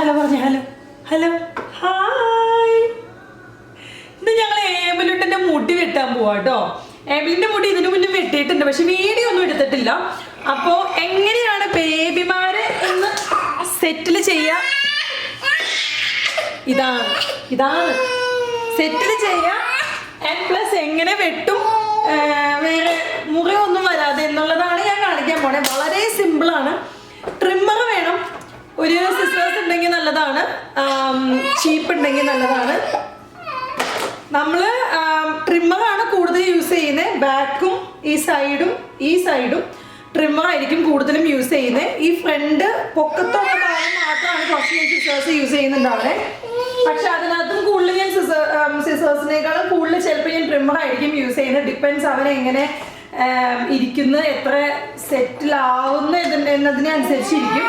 Hello പറഞ്ഞ hello hello hi. ഇന്ന് ഞങ്ങൾ ഏബലുട്ടൻ്റെ മുടി വെട്ടാൻ പോവാ കേട്ടോ. ഏബലിൻ്റെ മുടി ഇതിനു മുന്നേ വെട്ടിയിട്ടുണ്ട്, പക്ഷെ വീഡിയോ ഒന്നും എടുത്തിട്ടില്ല. അപ്പോൾ എങ്ങനെയാണ് ബേബിമാരെ ഒന്ന് സെറ്റിൽ ചെയ്യുക, ഇതാണ് സെറ്റിൽ ചെയ്യുക. ആൻഡ് പ്ലസ് എങ്ങനെ വെട്ടും വേറെ മുറിയൊന്നും വരാതെ എന്നുള്ളതാണ് ഞാൻ കാണിക്കാൻ പോണേ. വളരെ സിമ്പിളാണ്. ട്രിമ്മർ വേണം, ഒരു സിസേഴ്സ് ഉണ്ടെങ്കിൽ നല്ലതാണ്, ചീപ്പ് ഉണ്ടെങ്കിൽ നല്ലതാണ്. നമ്മൾ ട്രിമ്മറാണ് കൂടുതൽ യൂസ് ചെയ്യുന്നത്. ബാക്കും ഈ സൈഡും ട്രിമ്മറായിരിക്കും കൂടുതലും യൂസ് ചെയ്യുന്നത്. ഈ ഫ്രണ്ട് പൊക്കത്തുള്ള ഭാഗം മാത്രമാണ് കുറച്ച് സിസേഴ്സ് യൂസ് ചെയ്യുന്നുണ്ടാവേ. പക്ഷെ അതിനകത്തും കൂടുതൽ ഞാൻ സിസേഴ്സിനേക്കാളും കൂടുതൽ ചിലപ്പോൾ ഞാൻ ട്രിമ്മറായിരിക്കും യൂസ് ചെയ്യുന്നത്. ഡിപ്പെൻസ് അവനെങ്ങനെ ഇരിക്കുന്നത്, എത്ര സെറ്റിലാവുന്ന എന്നതിനനുസരിച്ചിരിക്കും.